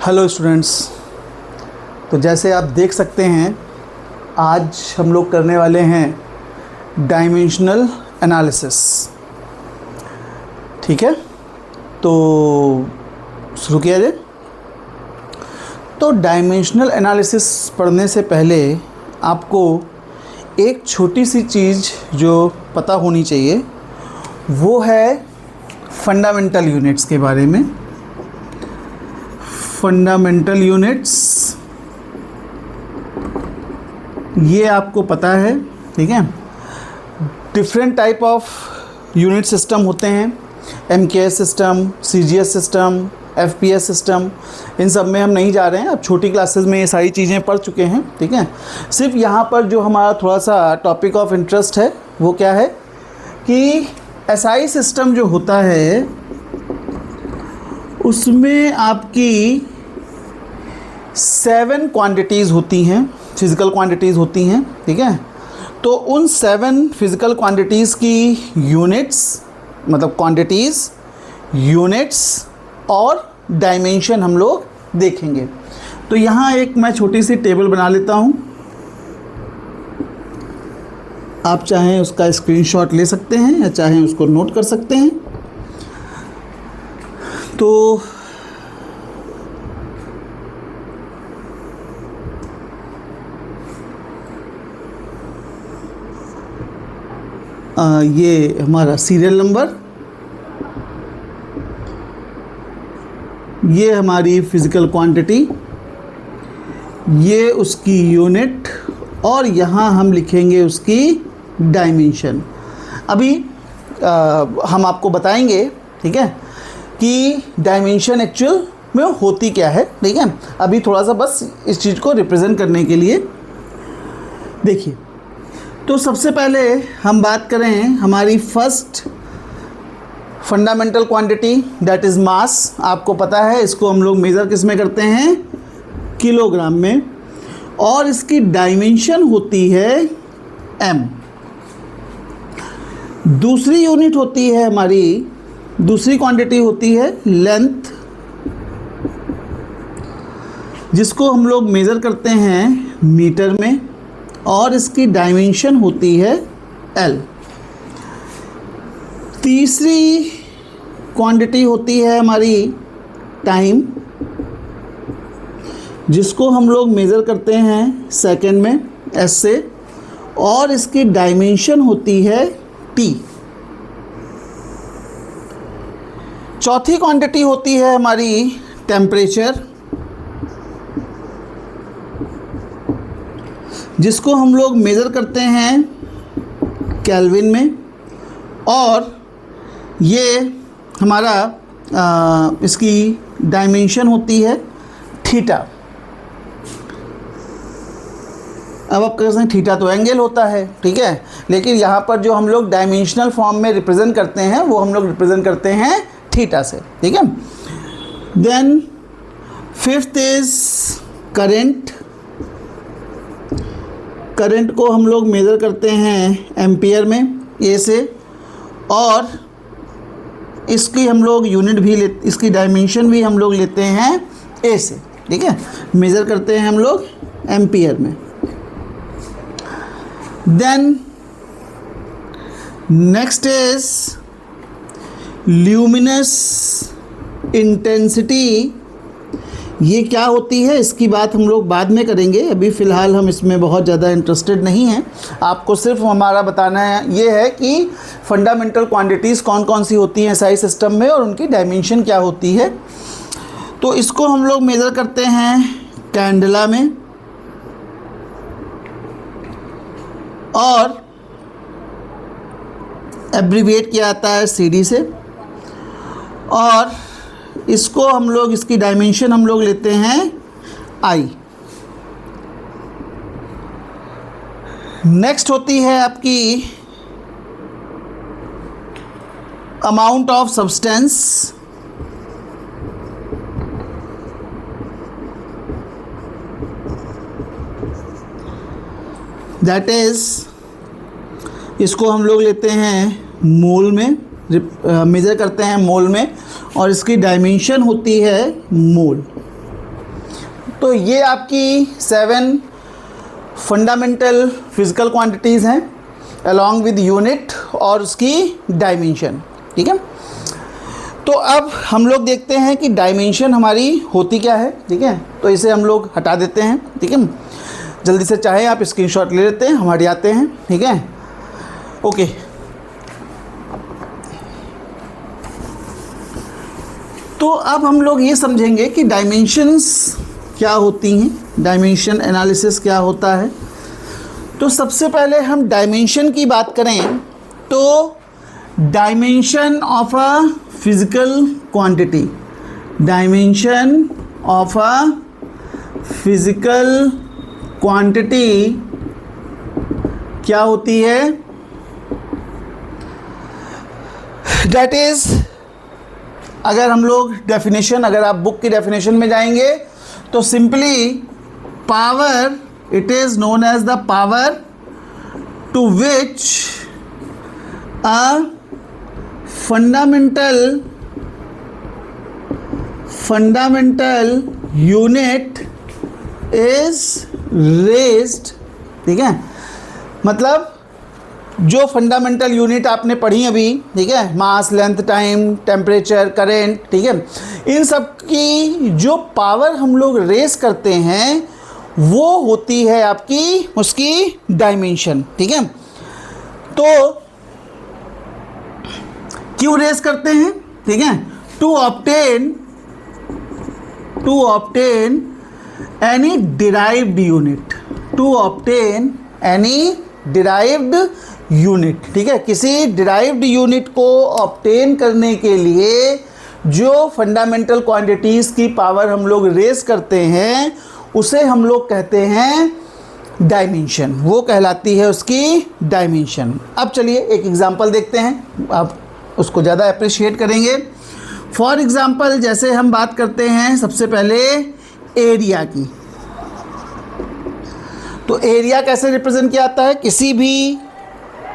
Hello students. तो जैसे आप देख सकते हैं आज हम लोग करने वाले हैं डायमेंशनल एनालिसिस। ठीक है, तो शुरू किया जाए। तो डायमेंशनल एनालिसिस पढ़ने से पहले आपको एक छोटी सी चीज़ जो पता होनी चाहिए वो है फंडामेंटल यूनिट्स के बारे में। फंडामेंटल यूनिट्स ये आपको पता है, ठीक है। Different type of unit system होते हैं, MKS system, CGS system, FPS system. इन सब में हम नहीं जा रहे हैं, अब छोटी क्लासेस में ये सारी चीज़ें पढ़ चुके हैं, ठीक है। सिर्फ यहाँ पर जो हमारा थोड़ा सा टॉपिक ऑफ इंटरेस्ट है वो क्या है कि एसआई सिस्टम जो होता है उसमें आपकी 7 क्वांटिटीज़ होती हैं, फिज़िकल क्वांटिटीज़ होती हैं, ठीक है। तो उन 7 फिज़िकल क्वांटिटीज़ की यूनिट्स, मतलब क्वांटिटीज़, यूनिट्स और डायमेंशन हम लोग देखेंगे। तो यहाँ एक मैं छोटी सी टेबल बना लेता हूँ, आप चाहें उसका स्क्रीनशॉट ले सकते हैं या चाहें उसको नोट कर सकते हैं। तो ये हमारा सीरियल नंबर, ये हमारी फिज़िकल क्वांटिटी, ये उसकी यूनिट और यहाँ हम लिखेंगे उसकी डायमेंशन। अभी हम आपको बताएंगे, ठीक है, कि डायमेंशन एक्चुअल में होती क्या है, ठीक है। अभी थोड़ा सा बस इस चीज़ को रिप्रेजेंट करने के लिए देखिए। तो सबसे पहले हम बात करें हमारी first fundamental quantity, that is मास। आपको पता है इसको हम लोग मेज़र किस में करते हैं, किलोग्राम में, और इसकी डायमेंशन होती है m। दूसरी यूनिट होती है हमारी, दूसरी क्वांटिटी होती है लेंथ, जिसको हम लोग मेज़र करते हैं मीटर में, और इसकी डायमेंशन होती है L। तीसरी क्वांटिटी होती है हमारी टाइम, जिसको हम लोग मेज़र करते हैं सेकंड में S से, और इसकी डायमेंशन होती है T। चौथी क्वांटिटी होती है हमारी टेम्परेचर, जिसको हम लोग मेज़र करते हैं केल्विन में, और ये हमारा इसकी डायमेंशन होती है थीटा। अब आप कह सकते हैं थीटा तो एंगल होता है, ठीक है, लेकिन यहाँ पर जो हम लोग डायमेंशनल फॉर्म में रिप्रेजेंट करते हैं वो हम लोग रिप्रेजेंट करते हैं थीटा से, ठीक है। Then fifth is current. Current को हम लोग मेज़र करते हैं एम्पियर में, ए से, और इसकी हम लोग यूनिट भी इसकी डायमेंशन भी हम लोग लेते हैं ए से, ठीक है, मेज़र करते हैं हम लोग एम्पियर में। Then next is luminous intensity. ये क्या होती है इसकी बात हम लोग बाद में करेंगे, अभी फ़िलहाल हम इसमें बहुत ज़्यादा इंटरेस्टेड नहीं हैं। आपको सिर्फ हमारा बताना है ये है कि फंडामेंटल क्वांटिटीज़ कौन कौन सी होती हैं एसआई सिस्टम में और उनकी डायमेंशन क्या होती है। तो इसको हम लोग मेज़र करते हैं कैंडेला में, और एब्रीविएट किया जाता है सीडी से, और इसको हम लोग, इसकी डायमेंशन हम लोग लेते हैं I। नेक्स्ट होती है आपकी amount of substance, that is, इसको हम लोग लेते हैं मोल में, मेज़र करते हैं मोल में, और इसकी डायमेंशन होती है मोल। तो ये आपकी 7 फंडामेंटल फिजिकल क्वांटिटीज़ हैं अलॉन्ग विद यूनिट और उसकी डायमेंशन, ठीक है। तो अब हम लोग देखते हैं कि डायमेंशन हमारी होती क्या है, ठीक है। तो इसे हम लोग हटा देते हैं, ठीक है। जल्दी से चाहे आप स्क्रीनशॉट ले लेते हैं, हम हट जाते हैं, ठीक है। ओके, तो अब हम लोग ये समझेंगे कि डायमेंशंस क्या होती हैं, डायमेंशन एनालिसिस क्या होता है। तो सबसे पहले हम डायमेंशन की बात करें तो dimension of a physical quantity, dimension of a physical quantity क्या होती है, दैट इज, अगर हम लोग डेफिनेशन, अगर आप बुक की डेफिनेशन में जाएंगे तो simply power, it is known as the power to which a fundamental unit is raised, ठीक है। मतलब जो फंडामेंटल यूनिट आपने पढ़ी अभी, ठीक है, मास, लेंथ, टाइम, टेम्परेचर, करेंट, ठीक है, इन सब की जो पावर हम लोग रेस करते हैं वो होती है आपकी उसकी डायमेंशन, ठीक है। तो क्यों रेस करते हैं, ठीक है, to obtain any derived unit, to obtain any derived unit, ठीक है। किसी डिराइव्ड यूनिट को ऑब्टेन करने के लिए जो फंडामेंटल क्वांटिटीज़ की पावर हम लोग रेस करते हैं उसे हम लोग कहते हैं डायमेंशन, वो कहलाती है उसकी डायमेंशन। अब चलिए एक एग्जांपल देखते हैं, आप उसको ज़्यादा अप्रिशिएट करेंगे। फॉर एग्जांपल जैसे हम बात करते हैं सबसे पहले एरिया की, तो एरिया कैसे रिप्रेजेंट किया जाता है, किसी भी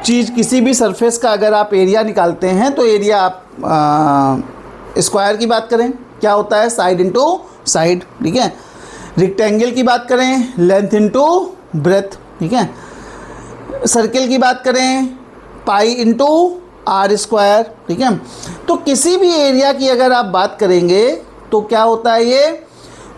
चीज़, किसी भी सरफेस का अगर आप एरिया निकालते हैं तो एरिया आप स्क्वायर की बात करें क्या होता है, साइड इंटू साइड, ठीक है। रेक्टेंगल की बात करें लेंथ इंटू ब्रेथ, ठीक है। सर्किल की बात करें पाई इंटू आर स्क्वायर, ठीक है। तो किसी भी एरिया की अगर आप बात करेंगे तो क्या होता है, ये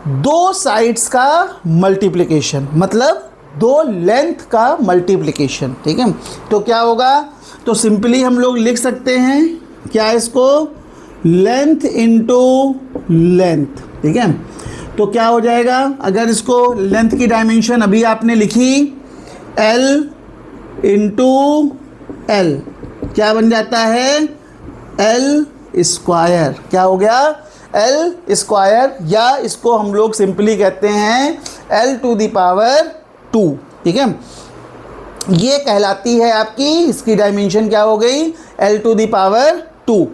दो साइड्स का मल्टीप्लिकेशन, मतलब दो लेंथ का मल्टीप्लिकेशन, ठीक है। तो क्या होगा, तो सिंपली हम लोग लिख सकते हैं क्या, इसको लेंथ इंटू लेंथ, ठीक है। तो क्या हो जाएगा, अगर इसको लेंथ की डायमेंशन अभी आपने लिखी L इंटू L, क्या बन जाता है, L स्क्वायर, क्या हो गया, L स्क्वायर, या इसको हम लोग सिंपली कहते हैं L टू द पावर 2, ठीक है। ये कहलाती है आपकी, इसकी डायमेंशन क्या हो गई, L to the power 2।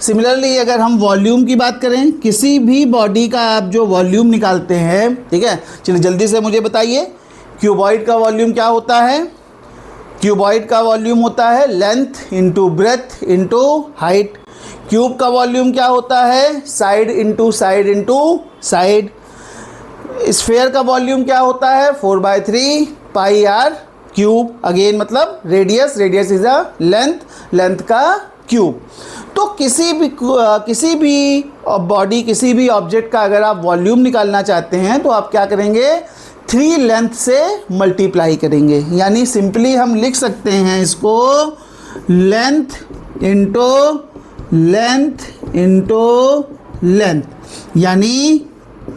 Similarly अगर हम वॉल्यूम की बात करें, किसी भी बॉडी का आप जो वॉल्यूम निकालते हैं, ठीक है, चलिए जल्दी से मुझे बताइए, क्यूबॉइड का वॉल्यूम क्या होता है, क्यूबॉइड का वॉल्यूम होता है length into breadth into height. Cube का वॉल्यूम क्या होता है, side into side into side. Sphere का वॉल्यूम क्या होता है, 4/3 पाई आर क्यूब, अगेन मतलब radius, radius is a length, length का क्यूब। तो किसी भी बॉडी, किसी भी ऑब्जेक्ट का अगर आप वॉल्यूम निकालना चाहते हैं तो आप क्या करेंगे, 3 लेंथ से मल्टीप्लाई करेंगे, यानी सिंपली हम लिख सकते हैं इसको length into length into length, यानी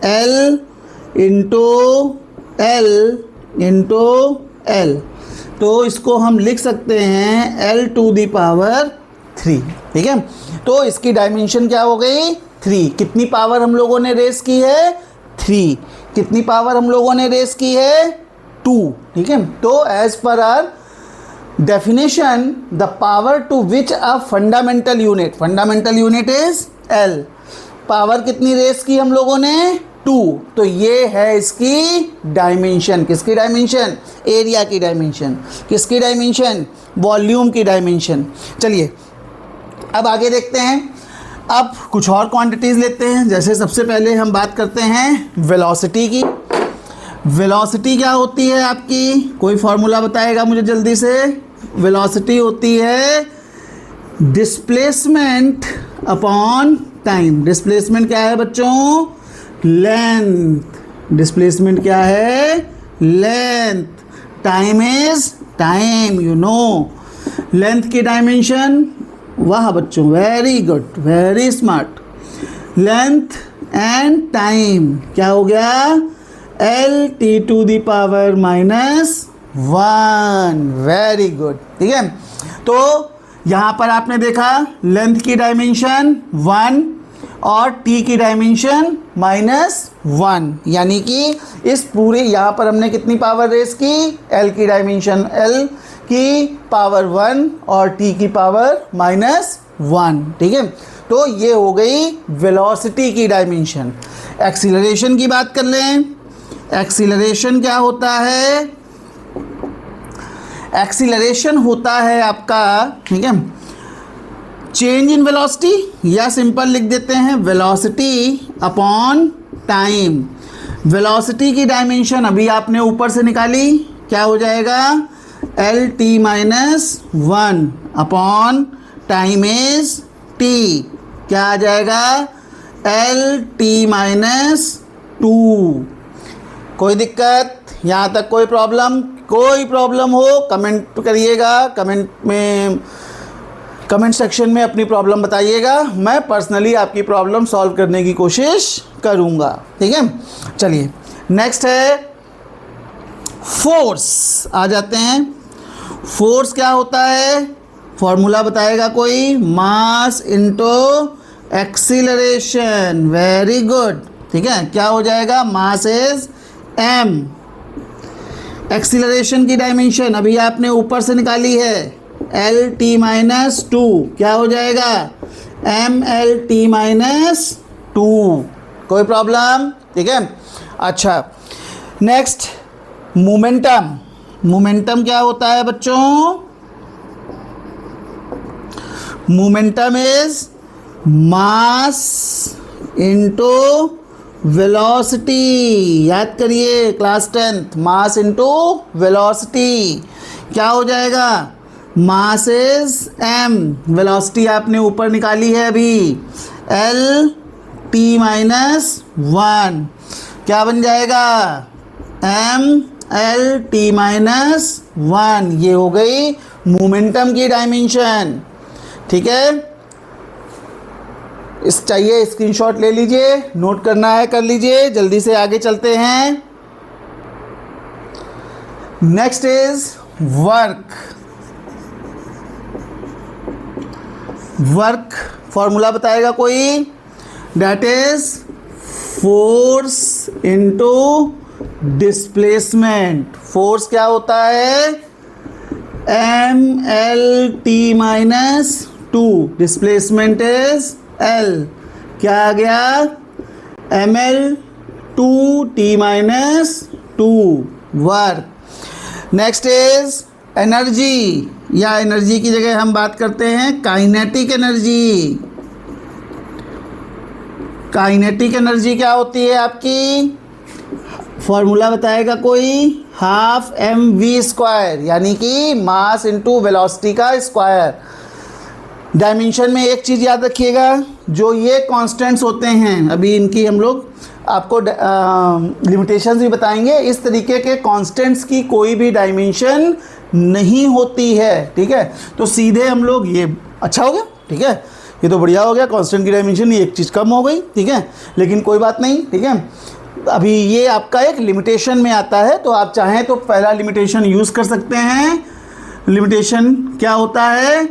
L into L into L। तो इसको हम लिख सकते हैं L टू द पावर 3, ठीक है। तो इसकी डायमेंशन क्या हो गई, 3। कितनी पावर हम लोगों ने रेस की है, 3। कितनी पावर हम लोगों ने रेस की है, 2, ठीक है। तो as per our definition the power to which a fundamental unit is L। Power कितनी रेस की हम लोगों ने, 2। तो ये है इसकी डायमेंशन, किसकी डायमेंशन, एरिया की डायमेंशन, किसकी डायमेंशन, वॉल्यूम की डायमेंशन। चलिए अब आगे देखते हैं, अब कुछ और क्वांटिटीज़ लेते हैं। जैसे सबसे पहले हम बात करते हैं वेलोसिटी की। वेलोसिटी क्या होती है आपकी, कोई फॉर्मूला बताएगा मुझे जल्दी से। वेलोसिटी होती है डिस्प्लेसमेंट अपॉन टाइम। डिस्प्लेसमेंट क्या है बच्चों, लेंथ। डिस्प्लेसमेंट क्या है, length. Time is time, you know. Length की डायमेंशन, वाह बच्चों, very good, very smart. Length and time क्या हो गया, L T to the power minus 1। Very good, ठीक है। तो यहाँ पर आपने देखा लेंथ की डायमेंशन 1 और t की डायमेंशन -1, यानी कि इस पूरे यहाँ पर हमने कितनी पावर रेस की, l की डायमेंशन l की पावर 1 और t की पावर -1, ठीक है। तो ये हो गई वेलोसिटी की डायमेंशन। एक्सीलरेशन की बात कर लें। एक्सीलरेशन क्या होता है, एक्सीलरेशन होता है आपका, ठीक है, चेंज इन वेलोसिटी, या सिंपल लिख देते हैं वेलोसिटी अपॉन टाइम। वेलोसिटी की डायमेंशन अभी आपने ऊपर से निकाली, क्या हो जाएगा, L T -1 upon time is T, क्या आ जाएगा, एल टी -2। कोई दिक्कत यहाँ तक, कोई प्रॉब्लम, कोई प्रॉब्लम हो कमेंट करिएगा, कमेंट सेक्शन में अपनी प्रॉब्लम बताइएगा, मैं पर्सनली आपकी प्रॉब्लम सॉल्व करने की कोशिश करूँगा, ठीक है। चलिए नेक्स्ट है फोर्स, आ जाते हैं। फोर्स क्या होता है, फॉर्मूला बताएगा कोई, mass into acceleration. Very good, ठीक है। क्या हो जाएगा, मास इज m। एक्सीलरेशन की डायमेंशन अभी आपने ऊपर से निकाली है, एल टी -2, क्या हो जाएगा, एम एल टी -2। कोई प्रॉब्लम, ठीक है। अच्छा नेक्स्ट मोमेंटम। मोमेंटम क्या होता है बच्चों, momentum is mass into velocity. याद करिए class 10th, mass into velocity क्या हो जाएगा, मास इज m, वेलोसिटी आपने ऊपर निकाली है अभी, एल टी -1, क्या बन जाएगा, m एल टी -1। ये हो गई मोमेंटम की डायमेंशन, ठीक है। इस चाहिए स्क्रीनशॉट ले लीजिए, नोट करना है कर लीजिए, जल्दी से आगे चलते हैं। Next is work. Work formula बताएगा कोई, that is force into displacement. Force क्या होता है, M L T -2, displacement is L, क्या आ गया, M L 2 T -2 work. Next is energy, या एनर्जी की जगह हम बात करते हैं काइनेटिक एनर्जी। काइनेटिक एनर्जी क्या होती है आपकी, फॉर्मूला बताएगा कोई, हाफ mv², यानी कि मास इनटू वेलोसिटी का स्क्वायर। डायमेंशन में एक चीज़ याद रखिएगा, जो ये कांस्टेंट्स होते हैं, अभी इनकी हम लोग आपको लिमिटेशंस भी बताएंगे। इस तरीके के कांस्टेंट्स की कोई भी डायमेंशन नहीं होती है, ठीक है। तो सीधे हम लोग ये, अच्छा हो गया, ठीक है, ये तो बढ़िया हो गया, कांस्टेंट की डायमेंशन एक चीज़ कम हो गई, ठीक है, लेकिन कोई बात नहीं, ठीक है। अभी ये आपका एक लिमिटेशन में आता है, तो आप चाहें तो पहला लिमिटेशन यूज़ कर सकते हैं। लिमिटेशन क्या होता है,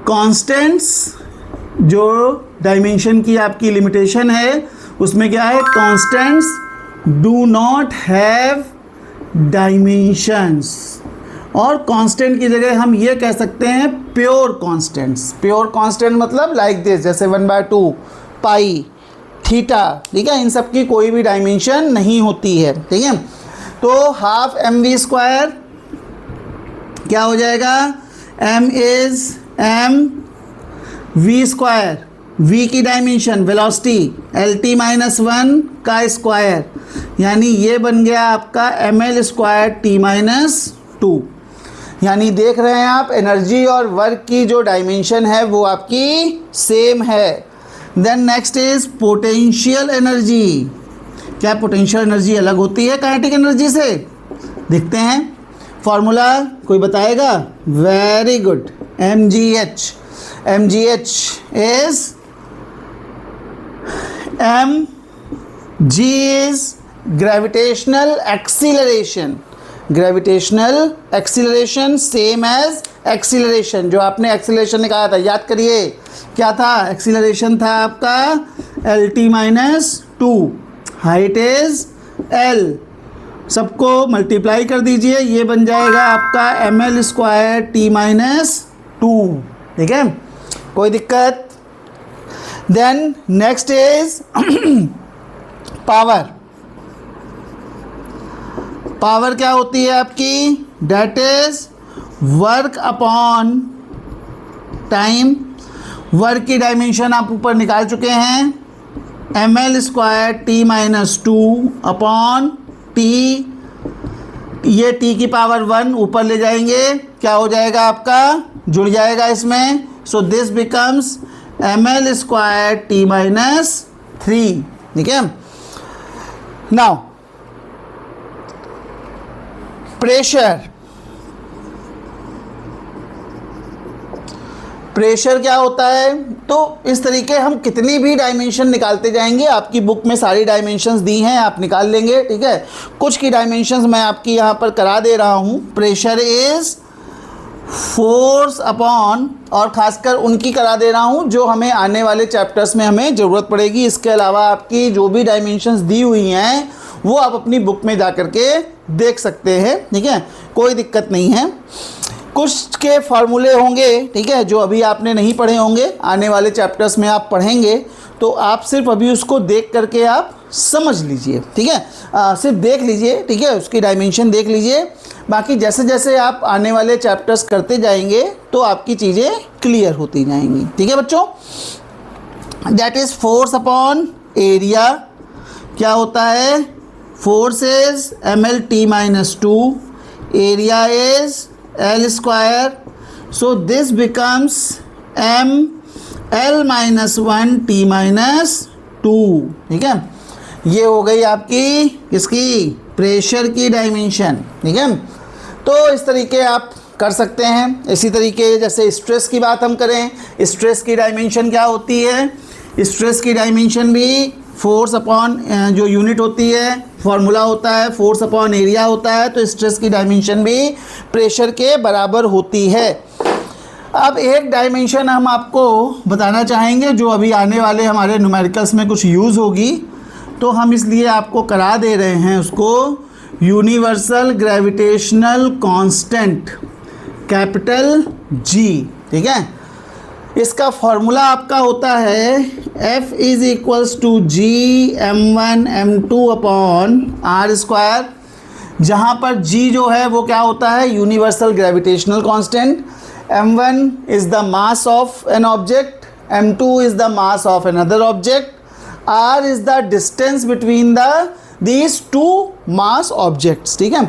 कांस्टेंट्स, जो डायमेंशन की आपकी लिमिटेशन है उसमें क्या है, constants do not have dimensions. और कांस्टेंट की जगह हम ये कह सकते हैं प्योर कांस्टेंट्स। प्योर कांस्टेंट मतलब लाइक दिस, जैसे 1/2 पाई थीटा, ठीक है, इन सब की कोई भी डायमेंशन नहीं होती है, ठीक है। तो हाफ mv² क्या हो जाएगा, m is m v², v की dimension velocity L T minus one का स्क्वायर, यानी ये बन गया आपका M L square T minus two. यानी देख रहे हैं आप एनर्जी और वर्क की जो डायमेंशन है वो आपकी सेम है। Then next is potential energy. क्या पोटेंशियल एनर्जी अलग होती है काइनेटिक एनर्जी से? देखते हैं फॉर्मूला, कोई बताएगा? Very good, M G H. M G H is M G is gravitational acceleration. Gravitational acceleration same as acceleration. जो आपने एक्सीलरेशन निकाला था याद करिए, क्या था? एक्सीलरेशन था आपका L T minus two, height is L, सबको मल्टीप्लाई कर दीजिए, ये बन जाएगा आपका M L square T minus two. ठीक है, कोई दिक्कत? Then next is power. Power क्या होती है आपकी? That is work upon time. Work की डायमेंशन आप ऊपर निकाल चुके हैं, M L square T minus two upon T, ये टी की पावर वन ऊपर ले जाएंगे, क्या हो जाएगा आपका? जुड़ जाएगा इसमें। So this becomes M L square T minus three. ठीक है, नाउ प्रेशर। प्रेशर क्या होता है? तो इस तरीके हम कितनी भी डायमेंशन निकालते जाएंगे, आपकी बुक में सारी डायमेंशंस दी हैं, आप निकाल लेंगे। ठीक है, कुछ की डायमेंशंस मैं आपकी यहाँ पर करा दे रहा हूँ। प्रेशर इज फोर्स अपॉन, और खासकर उनकी करा दे रहा हूँ जो हमें आने वाले चैप्टर्स में हमें ज़रूरत पड़ेगी। इसके अलावा आपकी जो भी डायमेंशंस दी हुई हैं वो आप अपनी बुक में जा कर के देख सकते हैं। ठीक है, कोई दिक्कत नहीं है। कुछ के फार्मूले होंगे, ठीक है, जो अभी आपने नहीं पढ़े होंगे, आने वाले चैप्टर्स में आप पढ़ेंगे, तो आप सिर्फ अभी उसको देख करके आप समझ लीजिए। ठीक है, सिर्फ देख लीजिए, ठीक है, उसकी डायमेंशन देख लीजिए। बाकी जैसे जैसे आप आने वाले चैप्टर्स करते जाएंगे तो आपकी चीज़ें क्लियर होती जाएंगी। ठीक है बच्चों, that is force upon area. क्या होता है? Force is M L T minus two, area is L square, so this becomes M L minus one T minus two. ठीक है, ये हो गई आपकी किसकी? प्रेशर की डायमेंशन। ठीक है, तो इस तरीके आप कर सकते हैं। इसी तरीके जैसे स्ट्रेस की बात हम करें, स्ट्रेस की डायमेंशन क्या होती है? स्ट्रेस की डायमेंशन भी फोर्स अपॉन जो यूनिट होती है, फॉर्मूला होता है फोर्स अपॉन एरिया होता है, तो स्ट्रेस की डायमेंशन भी प्रेशर के बराबर होती है। अब एक डायमेंशन हम आपको बताना चाहेंगे जो अभी आने वाले हमारे न्यूमेरिकल्स में कुछ यूज़ होगी, तो हम इसलिए आपको करा दे रहे हैं उसको, universal gravitational constant, capital G. ठीक है, इसका फॉर्मूला आपका होता है F is equals to G M one M two upon R square, जहाँ पर G जो है वो क्या होता है? Universal gravitational constant. m1 is the mass of an object, m2 is the mass of another object, r is the distance between the these two mass objects. ठीक है,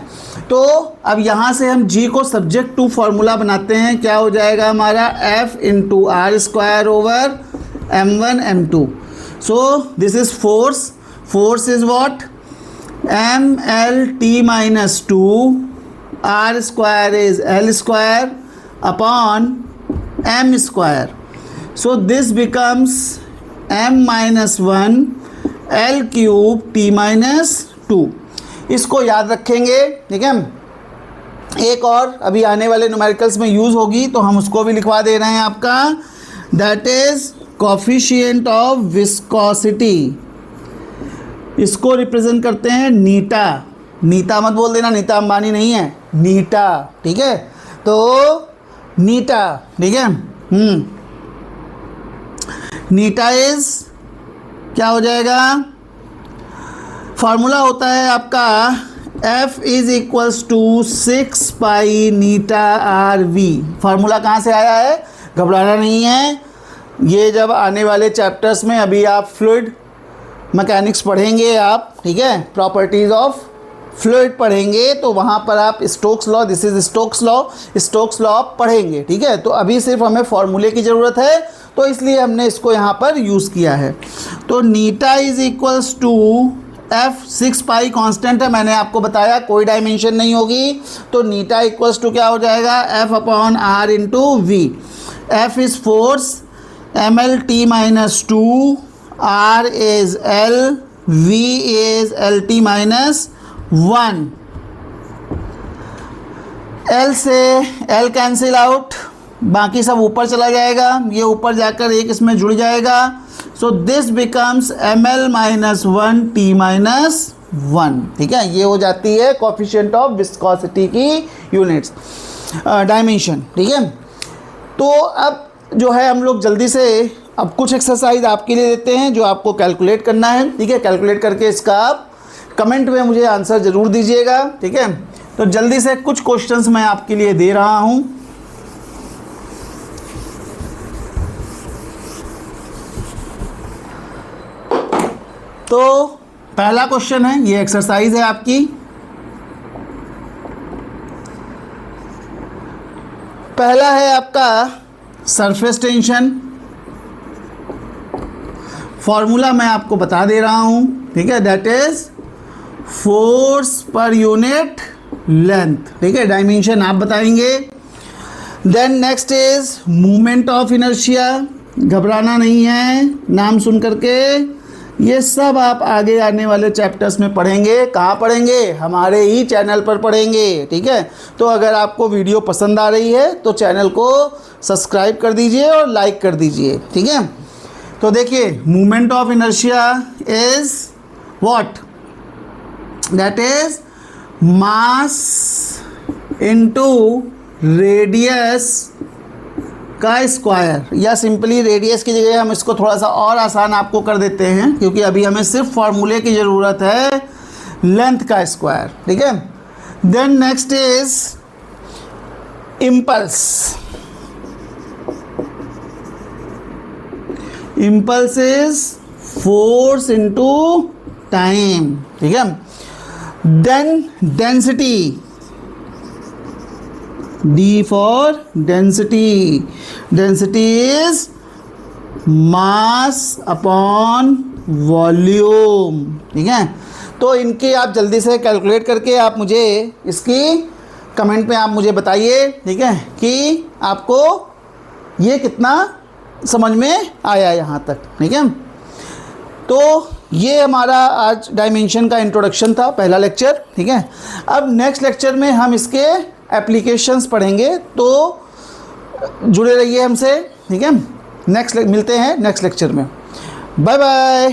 तो अब यहाँ से हम G को सब्जेक्ट टू फार्मूला बनाते हैं। क्या हो जाएगा हमारा? F into R square over m1 m2। So this is force, force is what? M L T minus two, R square is L square upon M square. So this becomes m minus one L cube T minus two. इसको याद रखेंगे। ठीक है, एक और अभी आने वाले न्यूमेरिकल्स में यूज़ होगी तो हम उसको भी लिखवा दे रहे हैं आपका, that is coefficient of viscosity. इसको रिप्रेजेंट करते हैं नीटा। नीता मत बोल देना, नीता अंबानी नहीं है, नीटा। ठीक है, तो नीटा। ठीक है, नीटा इज क्या हो जाएगा? फार्मूला होता है आपका F is equals to 6 pi eta R V. Formula कहाँ से आया है? घबराना नहीं है, ये जब आने वाले चैप्टर्स में अभी आप फ्लूइड मैकेनिक्स पढ़ेंगे आप, ठीक है, प्रॉपर्टीज़ ऑफ फ्लूइड पढ़ेंगे, तो वहाँ पर आप Stokes law, this is Stokes law आप पढ़ेंगे, ठीक है। तो अभी सिर्फ हमें फॉर्मूले की ज़रूरत है, तो इसलिए हमने इसको यहाँ पर यूज़ किया है। तो नीटा is equals to F, 6 pi constant है, मैंने आपको बताया कोई डायमेंशन नहीं होगी, तो नीटा इक्वल्स टू क्या हो जाएगा, F upon R into V. F is force, M L T minus 2, R is L, V is L T minus 1। L से एल कैंसिल आउट, बाकी सब ऊपर चला जाएगा, ये ऊपर जाकर एक इसमें जुड़ जाएगा। So this becomes M L minus 1 T minus 1, ठीक है। ये हो जाती है कोफिशिएंट ऑफ विस्कोसिटी की यूनिट्स, डायमेंशन, ठीक है। तो अब जो है हम लोग जल्दी से अब कुछ एक्सरसाइज आपके लिए देते हैं जो आपको कैलकुलेट करना है, ठीक है। कैलकुलेट करके इसका आप कमेंट में मुझे आंसर ज़रूर दीजिएगा, ठीक है। तो जल्दी से कुछ क्वेश्चंस मैं आपके लिए दे रहा हूं। तो पहला क्वेश्चन है, ये एक्सरसाइज है आपकी। पहला है आपका सरफेस टेंशन, फॉर्मूला मैं आपको बता दे रहा हूं, ठीक है, that is force per unit length, ठीक है, डायमेंशन आप बताएंगे। Then next is movement of inertia, घबराना नहीं है नाम सुन करके, ये सब आप आगे आने वाले चैप्टर्स में पढ़ेंगे। कहाँ पढ़ेंगे, हमारे ही चैनल पर पढ़ेंगे, ठीक है। तो अगर आपको वीडियो पसंद आ रही है तो चैनल को सब्सक्राइब कर दीजिए और लाइक कर दीजिए, ठीक है। तो देखिए, movement of inertia is what, that is mass into radius का स्क्वायर, या सिंपली रेडियस की जगह हम इसको थोड़ा सा और आसान आपको कर देते हैं, क्योंकि अभी हमें सिर्फ फॉर्मूले की ज़रूरत है, लेंथ का स्क्वायर, ठीक है। Then next is impulse, impulse is force into time, ठीक है। Then density, D for density, density is mass upon volume, ठीक है। तो इनके आप जल्दी से कैलकुलेट करके आप मुझे इसकी कमेंट में आप मुझे बताइए, ठीक है, कि आपको ये कितना समझ में आया यहाँ तक, ठीक है। तो ये हमारा आज डायमेंशन का इंट्रोडक्शन था, पहला लेक्चर, ठीक है। अब नेक्स्ट लेक्चर में हम इसके एप्लीकेशंस पढ़ेंगे, तो जुड़े रहिए हमसे, ठीक है। नेक्स्ट मिलते हैं नेक्स्ट लेक्चर में, बाय बाय।